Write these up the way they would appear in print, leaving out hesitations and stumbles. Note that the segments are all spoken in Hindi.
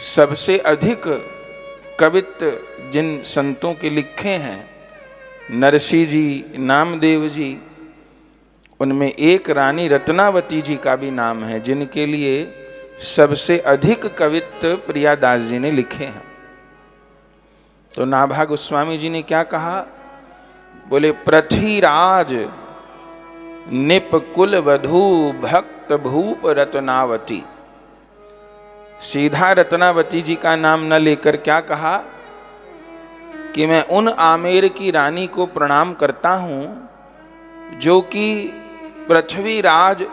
सबसे अधिक कवित्व जिन संतों के लिखे हैं, नरसी जी, नामदेव जी, उनमें एक रानी रत्नावती जी का भी नाम है, जिनके लिए सबसे अधिक कवित्व प्रियादास जी ने लिखे हैं। तो नाभा गोस्वामी जी ने क्या कहा? बोले पृथ्वीराज निप कुल वधू भक्त भूप रत्नावती। सीधा रत्नावती जी का नाम न लेकर क्या कहा कि मैं उन आमेर की रानी को प्रणाम करता हूं जो कि पृथ्वीराज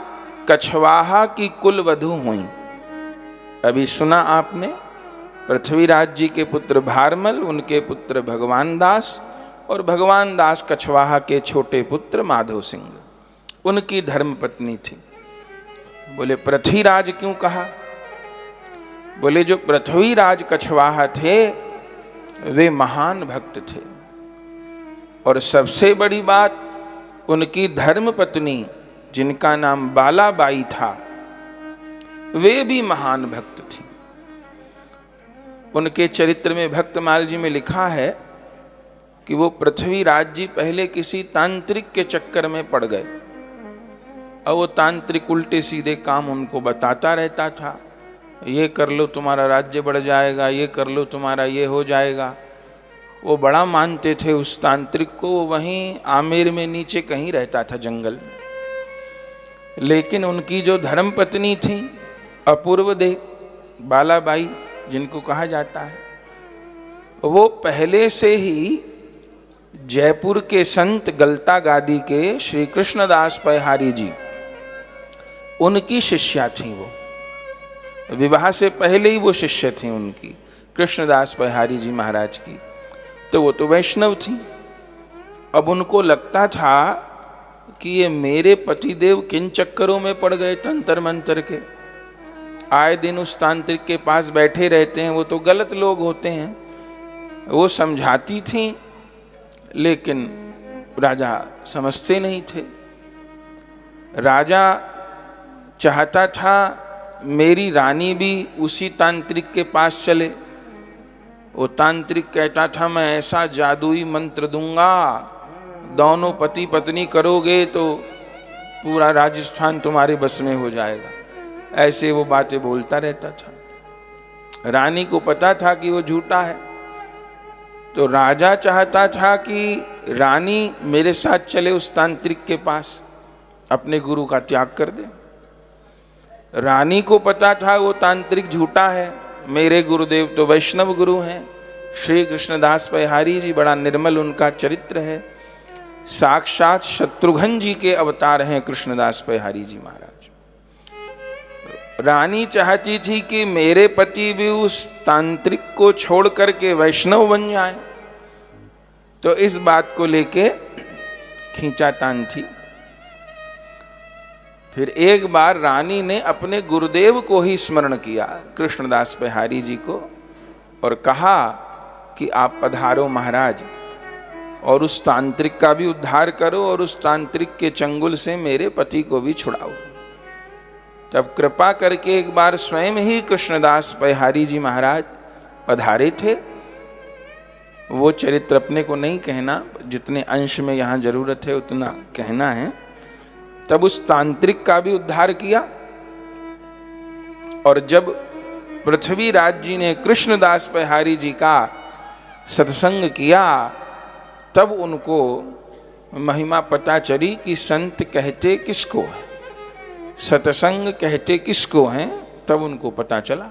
कछवाहा की कुल वधू हुई। अभी सुना आपने, पृथ्वीराज जी के पुत्र भारमल, उनके पुत्र भगवान दास, और भगवान दास कछवाहा के छोटे पुत्र माधव सिंह, उनकी धर्मपत्नी थी। बोले पृथ्वीराज क्यों कहा? बोले जो पृथ्वीराज कछवाहा थे वे महान भक्त थे, और सबसे बड़ी बात उनकी धर्मपत्नी जिनका नाम बालाबाई था, वे भी महान भक्त थी। उनके चरित्र में भक्तमाल जी में लिखा है कि वो पृथ्वीराज जी पहले किसी तांत्रिक के चक्कर में पड़ गए, और वो तांत्रिक उल्टे सीधे काम उनको बताता रहता था। ये कर लो तुम्हारा राज्य बढ़ जाएगा, ये कर लो तुम्हारा ये हो जाएगा। वो बड़ा मानते थे उस तांत्रिक को। वो वहीं आमेर में नीचे कहीं रहता था जंगल में। लेकिन उनकी जो धर्मपत्नी थी अपूर्व दे, बालाबाई जिनको कहा जाता है, वो पहले से ही जयपुर के संत गलता गादी के श्री कृष्णदास पयहारी जी, उनकी शिष्या थी। वो विवाह से पहले ही वो शिष्य थी उनकी, कृष्णदास पयहारी जी महाराज की। तो वो तो वैष्णव थी। अब उनको लगता था कि ये मेरे पतिदेव किन चक्करों में पड़ गए तंत्र मंत्र के, आए दिन उस तांत्रिक के पास बैठे रहते हैं, वो तो गलत लोग होते हैं। वो समझाती थी, लेकिन राजा समझते नहीं थे। राजा चाहता था मेरी रानी भी उसी तांत्रिक के पास चले। वो तांत्रिक कहता था मैं ऐसा जादुई मंत्र दूंगा, दोनों पति पत्नी करोगे तो पूरा राजस्थान तुम्हारे बस में हो जाएगा। ऐसे वो बातें बोलता रहता था। रानी को पता था कि वो झूठा है, तो राजा चाहता था कि रानी मेरे साथ चले उस तांत्रिक के पास, अपने गुरु का त्याग कर दे। रानी को पता था वो तांत्रिक झूठा है, मेरे गुरुदेव तो वैष्णव गुरु हैं, श्री कृष्णदास पयहारी जी, बड़ा निर्मल उनका चरित्र है, साक्षात शत्रुघ्न जी के अवतार हैं कृष्णदास पयहारी जी महाराज। रानी चाहती थी कि मेरे पति भी उस तांत्रिक को छोड़ करके वैष्णव बन जाए, तो इस बात को लेके खींचातान थी। फिर एक बार रानी ने अपने गुरुदेव को ही स्मरण किया, कृष्णदास पयहारी जी को, और कहा कि आप पधारो महाराज, और उस तांत्रिक का भी उद्धार करो, और उस तांत्रिक के चंगुल से मेरे पति को भी छुड़ाओ। तब कृपा करके एक बार स्वयं ही कृष्णदास पयहारी जी महाराज पधारे थे। वो चरित्र अपने को नहीं कहना, जितने अंश में यहाँ जरूरत है उतना कहना है। तब उस तांत्रिक का भी उद्धार किया, और जब पृथ्वीराज जी ने कृष्णदास पयहारी जी का सत्संग किया, तब उनको महिमा पता चली कि संत कहते किसको है, सत्संग कहते किसको हैं, तब उनको पता चला।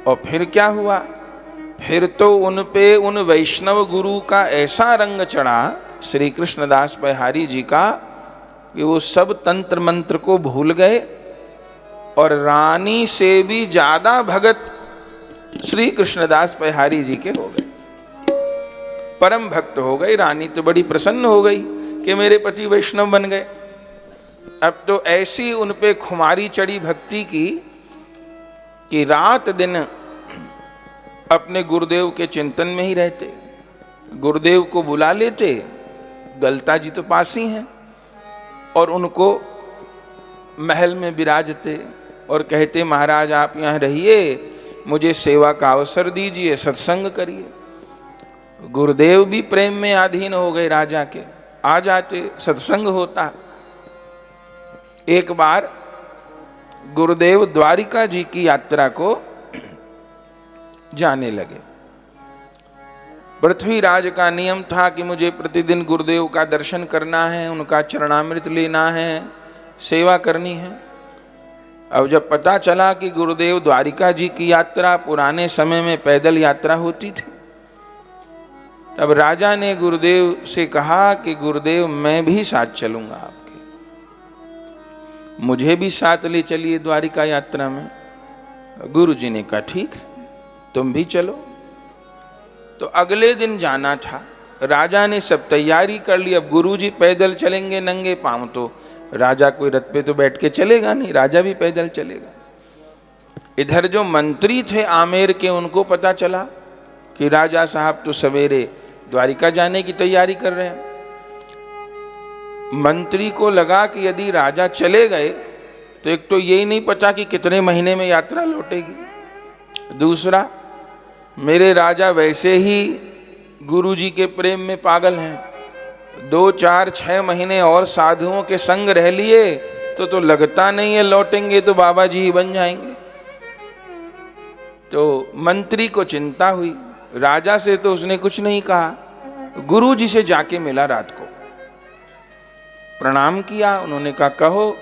और फिर क्या हुआ? फिर तो उन पे उन वैष्णव गुरु का ऐसा रंग चढ़ा श्री कृष्णदास पयहारी जी का कि वो सब तंत्र मंत्र को भूल गए, और रानी से भी ज्यादा भगत श्री कृष्णदास पयहारी जी के हो गए, परम भक्त हो गए। रानी तो बड़ी प्रसन्न हो गई कि मेरे पति वैष्णव बन गए। अब तो ऐसी उन पे खुमारी चढ़ी भक्ति की कि रात दिन अपने गुरुदेव के चिंतन में ही रहते, गुरुदेव को बुला लेते, गलता जी तो पास ही हैं, और उनको महल में विराजते और कहते महाराज आप यहाँ रहिए, मुझे सेवा का अवसर दीजिए, सत्संग करिए। गुरुदेव भी प्रेम में अधीन हो गए राजा के, आ जाते, सत्संग होता। एक बार गुरुदेव द्वारिका जी की यात्रा को जाने लगे। पृथ्वीराज का नियम था कि मुझे प्रतिदिन गुरुदेव का दर्शन करना है, उनका चरणामृत लेना है, सेवा करनी है। अब जब पता चला कि गुरुदेव द्वारिका जी की यात्रा पुराने समय में पैदल यात्रा होती थी, तब राजा ने गुरुदेव से कहा कि गुरुदेव मैं भी साथ चलूंगा आपके, मुझे भी साथ ले चलिए द्वारिका यात्रा में। गुरु जी ने कहा ठीक है, तुम भी चलो। तो अगले दिन जाना था, राजा ने सब तैयारी कर ली। अब गुरुजी पैदल चलेंगे नंगे पांव, तो राजा कोई रथ पे तो बैठ के चलेगा नहीं, राजा भी पैदल चलेगा। इधर जो मंत्री थे आमेर के, उनको पता चला कि राजा साहब तो सवेरे द्वारिका जाने की तैयारी कर रहे हैं। मंत्री को लगा कि यदि राजा चले गए तो एक तो यही नहीं पता कि कितने महीने में यात्रा लौटेगी, दूसरा मेरे राजा वैसे ही गुरुजी के प्रेम में पागल हैं, 2, 4, 6 महीने और साधुओं के संग रह लिए तो लगता नहीं है लौटेंगे तो बाबा जी ही बन जाएंगे। तो मंत्री को चिंता हुई। राजा से तो उसने कुछ नहीं कहा, गुरुजी से जाके मिला, रात को प्रणाम किया। उन्होंने कहा कहो।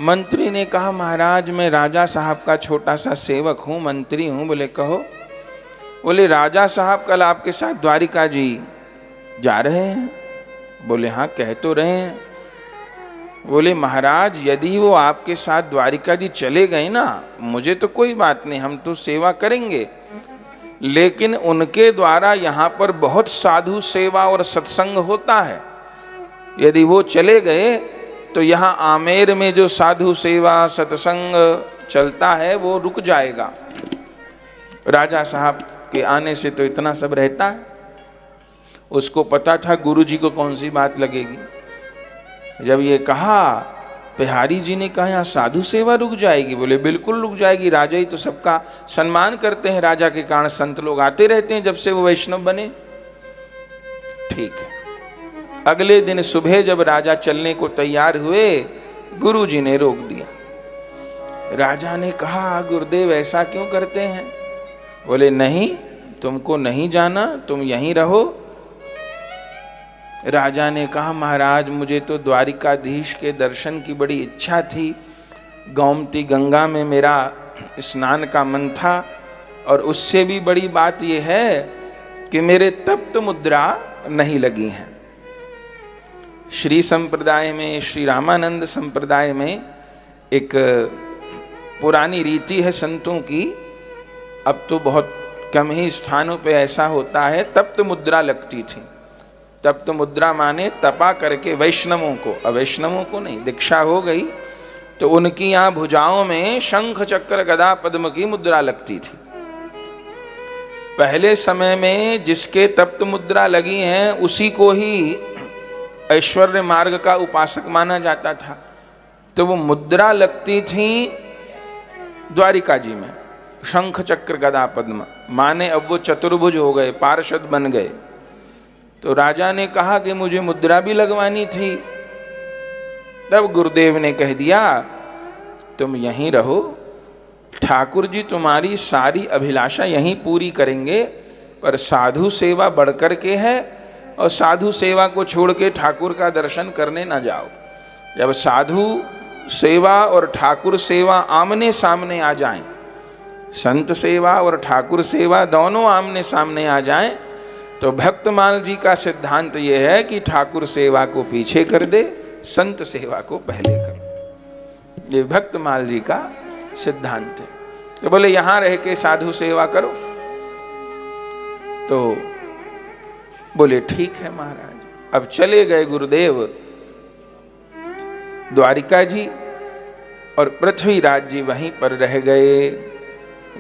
मंत्री ने कहा महाराज मैं राजा साहब का छोटा सा सेवक हूं, मंत्री हूं। बोले कहो। बोले राजा साहब कल आपके साथ द्वारिका जी जा रहे हैं। बोले हाँ कह तो रहे हैं। बोले महाराज यदि वो आपके साथ द्वारिका जी चले गए ना, मुझे तो कोई बात नहीं, हम तो सेवा करेंगे, लेकिन उनके द्वारा यहाँ पर बहुत साधु सेवा और सत्संग होता है, यदि वो चले गए तो यहाँ आमेर में जो साधु सेवा सत्संग चलता है वो रुक जाएगा। राजा साहब के आने से तो इतना सब रहता है। उसको पता था गुरुजी को कौन सी बात लगेगी। जब ये कहा, बिहारी जी ने कहा यहाँ साधु सेवा रुक जाएगी। बोले बिल्कुल रुक जाएगी, राजा ही तो सबका सम्मान करते हैं, राजा के कारण संत लोग आते रहते हैं जब से वो वैष्णव बने। ठीक है। अगले दिन सुबह जब राजा चलने को तैयार हुए, गुरुजी ने रोक दिया। राजा ने कहा गुरुदेव ऐसा क्यों करते हैं? बोले नहीं, तुमको नहीं जाना, तुम यहीं रहो। राजा ने कहा महाराज मुझे तो द्वारिकाधीश के दर्शन की बड़ी इच्छा थी, गोमती गंगा में मेरा स्नान का मन था, और उससे भी बड़ी बात यह है कि मेरे तप्त मुद्रा नहीं लगी हैं। श्री संप्रदाय में, श्री रामानंद संप्रदाय में एक पुरानी रीति है संतों की, अब तो बहुत कम ही स्थानों पे ऐसा होता है, तप्त मुद्रा लगती थी। तप्त मुद्रा माने तपा करके वैष्णवों को, अवैष्णवों को नहीं, दीक्षा हो गई तो उनकी यहाँ भुजाओं में शंख चक्र गदा पद्म की मुद्रा लगती थी। पहले समय में जिसके तप्त मुद्रा लगी हैं उसी को ही ऐश्वर्य मार्ग का उपासक माना जाता था। तो वो मुद्रा लगती थी द्वारिका जी में, शंख चक्र गदा पद्म माने अब वो चतुर्भुज हो गए, पार्षद बन गए। तो राजा ने कहा कि मुझे मुद्रा भी लगवानी थी। तब गुरुदेव ने कह दिया तुम यहीं रहो, ठाकुर जी तुम्हारी सारी अभिलाषा यहीं पूरी करेंगे, पर साधु सेवा बढ़कर के है, और साधु सेवा को छोड़ के ठाकुर का दर्शन करने ना जाओ। जब साधु सेवा और ठाकुर सेवा आमने सामने आ जाएं, संत सेवा और ठाकुर सेवा दोनों आमने सामने आ जाएं, तो भक्तमाल जी का सिद्धांत यह है कि ठाकुर सेवा को पीछे कर दे, संत सेवा को पहले कर। ये भक्तमाल जी का सिद्धांत है। तो बोले यहां रह के साधु सेवा करो। तो बोले ठीक है महाराज। अब चले गए गुरुदेव द्वारिका जी, और पृथ्वीराज जी वहीं पर रह गए।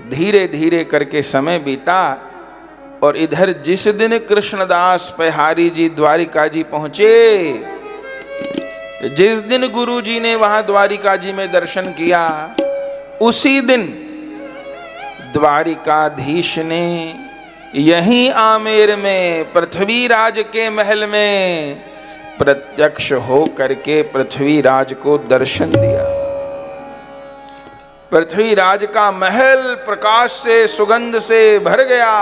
धीरे धीरे करके समय बीता, और इधर जिस दिन कृष्णदास बिहारी जी द्वारिका जी पहुंचे, जिस दिन गुरु जी ने वहां द्वारिका जी में दर्शन किया, उसी दिन द्वारिकाधीश ने यहीं आमेर में पृथ्वीराज के महल में प्रत्यक्ष हो करके पृथ्वीराज को दर्शन दिया। पृथ्वीराज का महल प्रकाश से सुगंध से भर गया।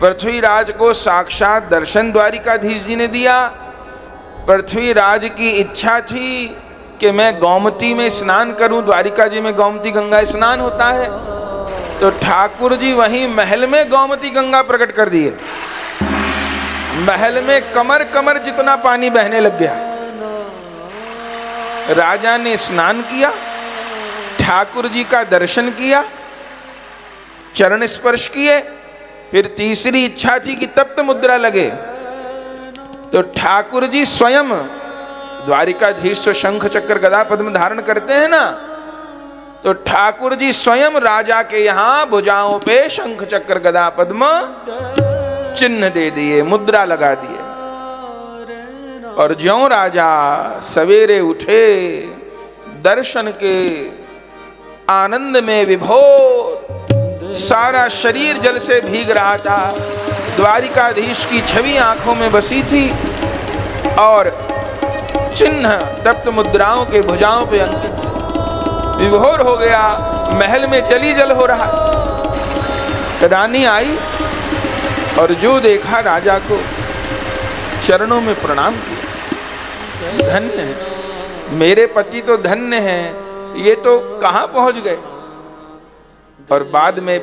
पृथ्वीराज को साक्षात दर्शन द्वारिकाधीश जी ने दिया। पृथ्वीराज की इच्छा थी कि मैं गोमती में स्नान करूं, द्वारिका जी में गोमती गंगा स्नान होता है, तो ठाकुर जी वहीं महल में गोमती गंगा प्रकट कर दिए। महल में कमर कमर जितना पानी बहने लग गया। राजा ने स्नान किया, ठाकुर जी का दर्शन किया, चरण स्पर्श किए। फिर तीसरी इच्छा थी कि तप्त मुद्रा लगे, तो ठाकुर जी स्वयं, द्वारिकाधीश तो शंख चक्र गदा पद्म धारण करते हैं ना, तो ठाकुर जी स्वयं राजा के यहां भुजाओं पे शंख चक्र गदा पद्म चिन्ह दे दिए, मुद्रा लगा दिए। और ज्यों राजा सवेरे उठे, दर्शन के आनंद में विभोर, सारा शरीर जल से भीग रहा था। द्वारिकाधीश की छवि आंखों में बसी थी और चिन्ह तप्त मुद्राओं के भुजाओं पे अंकित थे। विभोर हो गया, महल में जली जल हो रहा। रानी आई और जो देखा राजा को चरणों में प्रणाम किया। धन्य है मेरे पति, तो धन्य है, ये तो कहां पहुंच गए। और बाद में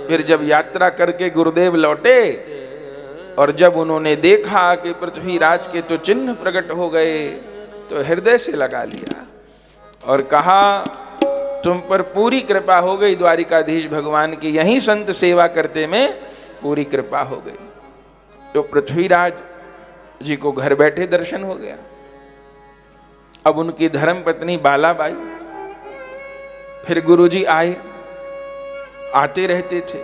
फिर जब यात्रा करके गुरुदेव लौटे और जब उन्होंने देखा कि पृथ्वीराज के तो चिन्ह प्रकट हो गए, तो हृदय से लगा लिया और कहा तुम पर पूरी कृपा हो गई द्वारिकाधीश भगवान की, यहीं संत सेवा करते में पूरी कृपा हो गई। तो पृथ्वीराज जी को घर बैठे दर्शन हो गया। अब उनकी धर्म पत्नी बालाबाई, फिर गुरुजी आए, आते रहते थे।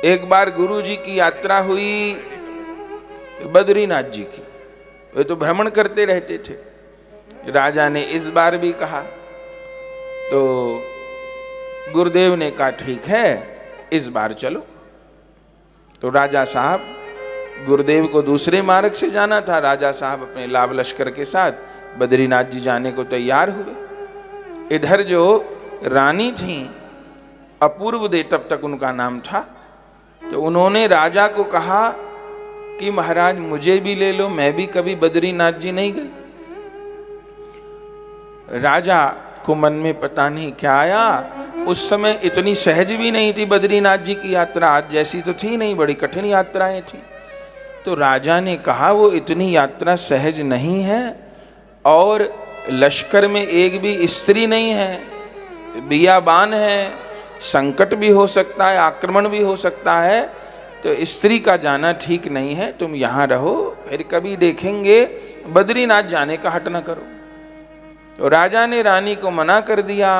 एक बार गुरुजी की यात्रा हुई बद्रीनाथ जी की, वे तो भ्रमण करते रहते थे। राजा ने इस बार भी कहा, तो गुरुदेव ने कहा ठीक है इस बार चलो। तो राजा साहब, गुरुदेव को दूसरे मार्ग से जाना था, राजा साहब अपने लाभ लश्कर के साथ बद्रीनाथ जी जाने को तैयार हुए। इधर जो रानी थी अपूर्व दे, तब तक उनका नाम था, तो उन्होंने राजा को कहा कि महाराज मुझे भी ले लो, मैं भी कभी बद्रीनाथ जी नहीं गई। राजा को मन में पता नहीं क्या आया, उस समय इतनी सहज भी नहीं थी बद्रीनाथ जी की यात्रा, आज जैसी तो थी नहीं, बड़ी कठिन यात्राएं थी। तो राजा ने कहा वो इतनी यात्रा सहज नहीं है और लश्कर में एक भी स्त्री नहीं है, बियाबान है, संकट भी हो सकता है, आक्रमण भी हो सकता है, तो स्त्री का जाना ठीक नहीं है, तुम यहाँ रहो, फिर कभी देखेंगे, बद्रीनाथ जाने का हट न करो। तो राजा ने रानी को मना कर दिया।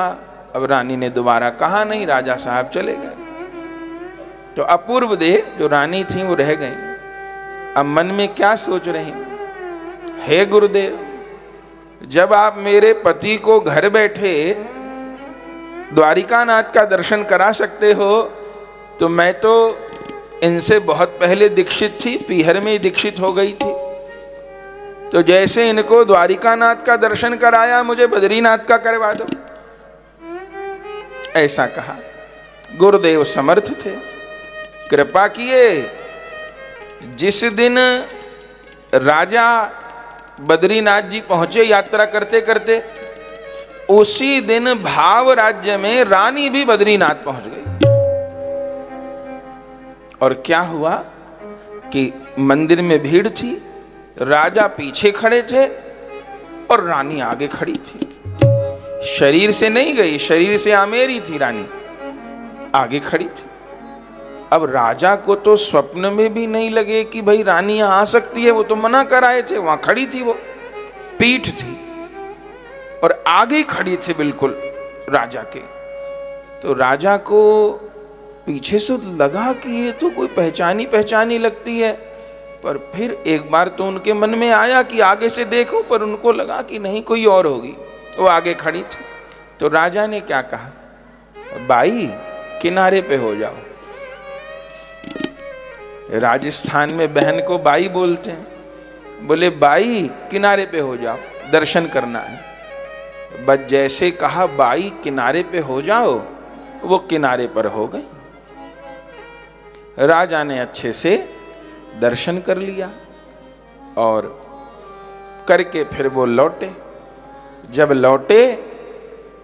अब रानी ने दोबारा कहा नहीं, राजा साहब चले गए। तो अपूर्व देह जो रानी थी वो रह गई। अब मन में क्या सोच रही, हे गुरुदेव, जब आप मेरे पति को घर बैठे द्वारिकानाथ का दर्शन करा सकते हो, तो मैं तो इनसे बहुत पहले दीक्षित थी, पीहर में ही दीक्षित हो गई थी, तो जैसे इनको द्वारिकानाथ का दर्शन कराया, मुझे बद्रीनाथ का करवा दो, ऐसा कहा। गुरुदेव समर्थ थे, कृपा किए। जिस दिन राजा बद्रीनाथ जी पहुंचे यात्रा करते करते, उसी दिन भाव राज्य में रानी भी बद्रीनाथ पहुंच गई। और क्या हुआ कि मंदिर में भीड़ थी, राजा पीछे खड़े थे और रानी आगे खड़ी थी। शरीर से नहीं गई, शरीर से आमेरी थी, रानी आगे खड़ी थी। अब राजा को तो स्वप्न में भी नहीं लगे कि भाई रानी यहां आ सकती है, वो तो मना कराए थे, वहां खड़ी थी, वो पीठ थी और आगे खड़ी थी बिल्कुल राजा के। तो राजा को पीछे से लगा कि ये तो कोई पहचानी पहचानी लगती है, पर फिर एक बार तो उनके मन में आया कि आगे से देखो, पर उनको लगा कि नहीं कोई और होगी, वो आगे खड़ी थी। तो राजा ने क्या कहा, बाई किनारे पे हो जाओ। राजस्थान में बहन को बाई बोलते हैं, बोले बाई किनारे पे हो जाओ, दर्शन करना है। बस जैसे कहा बाई किनारे पे हो जाओ, वो किनारे पर हो गई। राजा ने अच्छे से दर्शन कर लिया और करके फिर वो लौटे। जब लौटे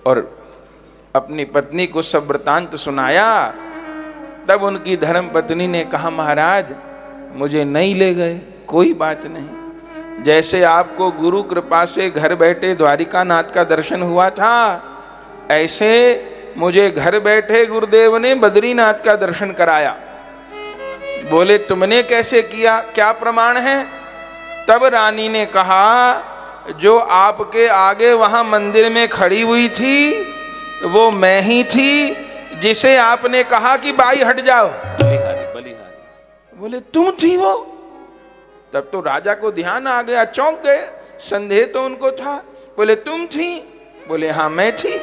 और अपनी पत्नी को सब वृतांत सुनाया, तब उनकी धर्म पत्नी ने कहा महाराज मुझे नहीं ले गए, कोई बात नहीं। जैसे आपको गुरु कृपा से घर बैठे द्वारिका नाथ का दर्शन हुआ था, ऐसे मुझे घर बैठे गुरुदेव ने बद्रीनाथ का दर्शन कराया। बोले तुमने कैसे किया, क्या प्रमाण है? तब रानी ने कहा जो आपके आगे वहां मंदिर में खड़ी हुई थी वो मैं ही थी, जिसे आपने कहा कि बाई हट जाओ। बलिहारी। बोले तुम थी वो? तब तो राजा को ध्यान आ गया, चौंक गए, संदेह तो उनको था। बोले तुम थी? बोले हाँ मैं थी,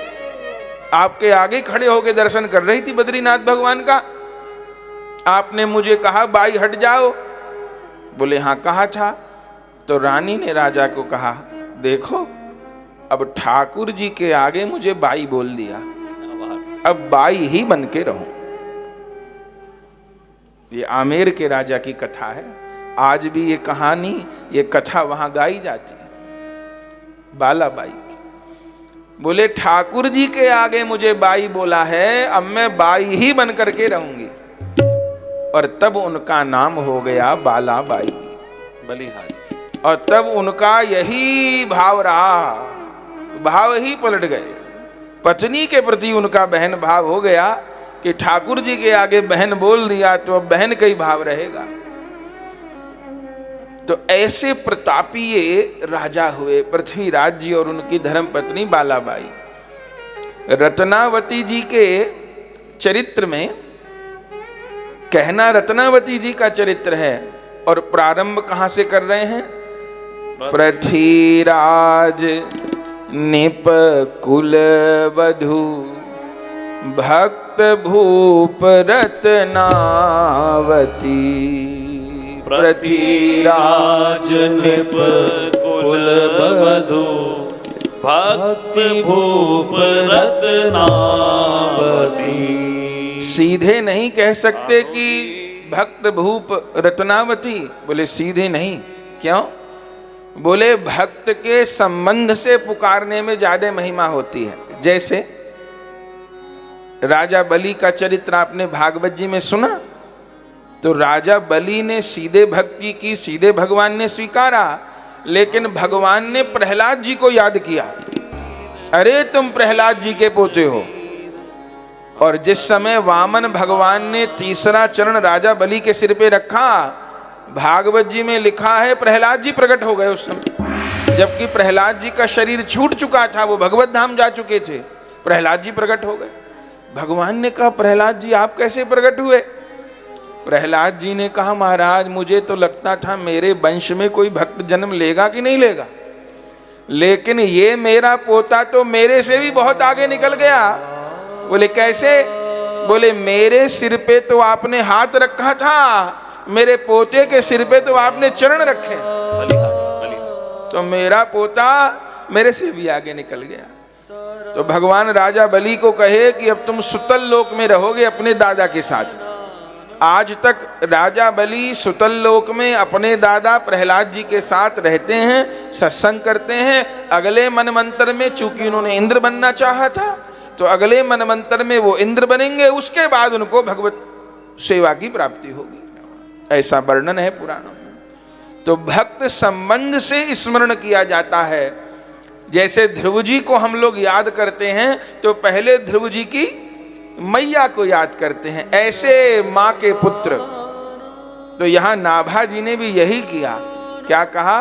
आपके आगे खड़े होकर दर्शन कर रही थी बद्रीनाथ भगवान का। आपने मुझे कहा बाई हट जाओ। बोले हाँ कहा था। तो रानी ने राजा को कहा देखो अब ठाकुर जी के आगे मुझे बाई बोल दिया, अब बाई ही बन के रहूं। ये आमेर के राजा की कथा है। आज भी ये कहानी, ये कथा वहां गाई जाती है, बालाबाई की। बोले ठाकुर जी के आगे मुझे बाई बोला है, अब मैं बाई ही बन करके रहूंगी। और तब उनका नाम हो गया बालाबाई, बलिहारी। और तब उनका यही भाव रहा, भाव ही पलट गए। पत्नी के प्रति उनका बहन भाव हो गया कि ठाकुर जी के आगे बहन बोल दिया तो अब बहन का ही भाव रहेगा। तो ऐसे प्रतापी ये राजा हुए पृथ्वीराज जी और उनकी धर्मपत्नी बालाबाई। रत्नावती जी के चरित्र में कहना रत्नावती जी का चरित्र है, और प्रारंभ कहां से कर रहे हैं? पृथ्वीराज निप कुल वधु भक्त भूप रत्नावती। पृथ्वीराज निप कुल वधु भक्त भूप रत्नावती। सीधे नहीं कह सकते कि भक्त भूप रत्नावती, बोले सीधे नहीं। क्यों? बोले भक्त के संबंध से पुकारने में ज्यादा महिमा होती है। जैसे राजा बलि का चरित्र आपने भागवत जी में सुना, तो राजा बलि ने सीधे भक्ति की, सीधे भगवान ने स्वीकारा, लेकिन भगवान ने प्रहलाद जी को याद किया, अरे तुम प्रहलाद जी के पोते हो। और जिस समय वामन भगवान ने तीसरा चरण राजा बलि के सिर पे रखा, भागवत जी में लिखा है प्रहलाद जी प्रकट हो गए उस समय, जबकि प्रहलाद जी का शरीर छूट चुका था, वो भगवत धाम जा चुके थे। प्रहलाद जी प्रकट हो गए। भगवान ने कहा प्रहलाद जी आप कैसे प्रकट हुए? प्रहलाद जी ने कहा महाराज मुझे तो लगता था मेरे वंश में कोई भक्त जन्म लेगा कि नहीं लेगा, लेकिन ये मेरा पोता तो मेरे से भी बहुत आगे निकल गया। बोले कैसे? बोले मेरे सिर पे तो आपने हाथ रखा था, मेरे पोते के सिर पे तो आपने चरण रखे, तो मेरा पोता मेरे से भी आगे निकल गया। तो भगवान राजा बलि को कहे कि अब तुम सुतल लोक में रहोगे अपने दादा के साथ। आज तक राजा बलि सुतल लोक में अपने दादा प्रहलाद जी के साथ रहते हैं, सत्संग करते हैं। अगले मनवंतर में चूंकि उन्होंने इंद्र बनना चाहा था, तो अगले मनवंतर में वो इंद्र बनेंगे, उसके बाद उनको भगवत सेवा की प्राप्ति होगी, ऐसा वर्णन है पुराणों में। तो भक्त संबंध से स्मरण किया जाता है। जैसे ध्रुव जी को हम लोग याद करते हैं तो पहले ध्रुव जी की मैया को याद करते हैं, ऐसे मां के पुत्र। तो यहां नाभा जी ने भी यही किया। क्या कहा?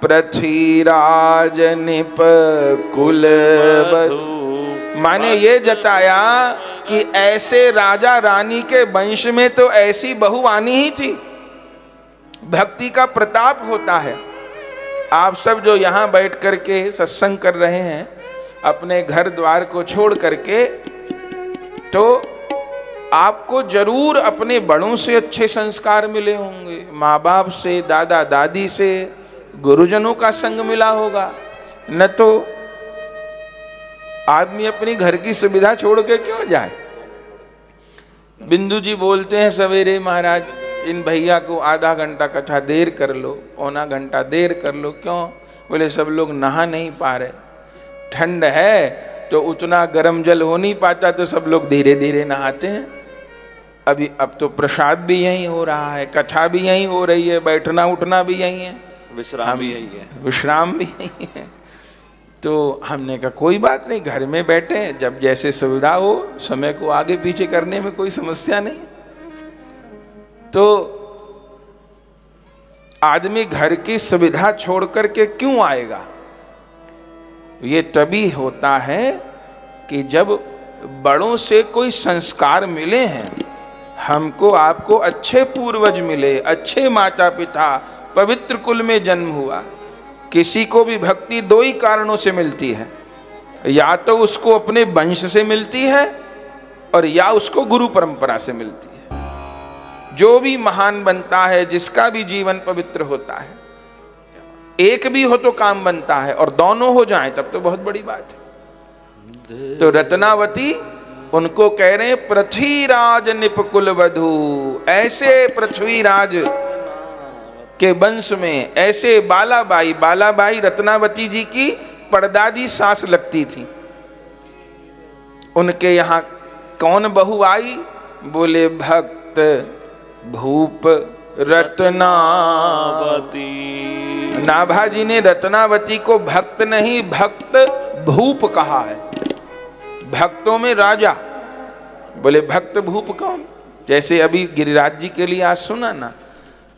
पृथ्वीराज निप कुल वधु, माने ये जताया कि ऐसे राजा रानी के वंश में तो ऐसी बहू आनी ही थी। भक्ति का प्रताप होता है। आप सब जो यहाँ बैठ करके सत्संग कर रहे हैं, अपने घर द्वार को छोड़ करके, तो आपको जरूर अपने बड़ों से अच्छे संस्कार मिले होंगे, माँ बाप से, दादा दादी से, गुरुजनों का संग मिला होगा। न तो आदमी अपनी घर की सुविधा छोड़ के क्यों जाए। बिंदु जी बोलते हैं सवेरे, महाराज इन भैया को आधा घंटा कथा देर कर लो, पौना घंटा देर कर लो। क्यों? बोले सब लोग नहा नहीं पा रहे, ठंड है तो उतना गर्म जल हो नहीं पाता, तो सब लोग धीरे धीरे नहाते हैं। अब तो प्रसाद भी यहीं हो रहा है, कथा भी यहीं हो रही है, बैठना उठना भी यहीं है, विश्राम भी यही है, विश्राम भी यहीं है। तो हमने कहा कोई बात नहीं, घर में बैठे, जब जैसे सुविधा हो, समय को आगे पीछे करने में कोई समस्या नहीं। तो आदमी घर की सुविधा छोड़ करके क्यों आएगा? ये तभी होता है कि जब बड़ों से कोई संस्कार मिले हैं, हमको आपको अच्छे पूर्वज मिले, अच्छे माता पिता, पवित्र कुल में जन्म हुआ। किसी को भी भक्ति दो ही कारणों से मिलती है, या तो उसको अपने वंश से मिलती है और या उसको गुरु परंपरा से मिलती है। जो भी महान बनता है, जिसका भी जीवन पवित्र होता है, एक भी हो तो काम बनता है, और दोनों हो जाएं तब तो बहुत बड़ी बात है। तो रत्नावती उनको कह रहे हैं पृथ्वीराज निपकुल वधू। ऐसे पृथ्वीराज के वंश में ऐसे बालाबाई रत्नावती जी की परदादी सास लगती थी। उनके यहाँ कौन बहू आई? बोले भक्त भूप रत्नावती। नाभाजी ने रत्नावती को भक्त नहीं, भक्त भूप कहा है, भक्तों में राजा। बोले भक्त भूप कौन? जैसे अभी गिरिराज जी के लिए आज सुना ना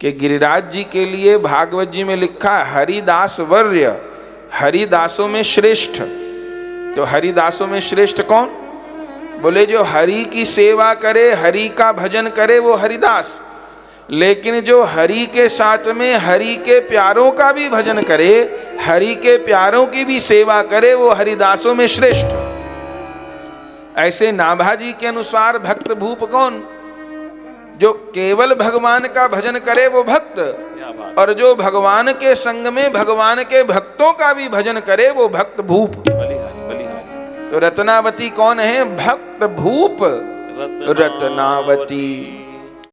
कि गिरिराज जी के लिए भागवत जी में लिखा हरिदास वर्य, हरिदासों में श्रेष्ठ। तो हरिदासों में श्रेष्ठ कौन? बोले जो हरि की सेवा करे, हरि का भजन करे, वो हरिदास। लेकिन जो हरि के साथ में हरि के प्यारों का भी भजन करे, हरि के प्यारों की भी सेवा करे, वो हरिदासों में श्रेष्ठ। ऐसे नाभाजी के अनुसार भक्त भूप कौन? जो केवल भगवान का भजन करे वो भक्त, और जो भगवान के संग में भगवान के भक्तों का भी भजन करे वो भक्त भूप। तो रत्नावती कौन है? भक्त भूप रत्नावती।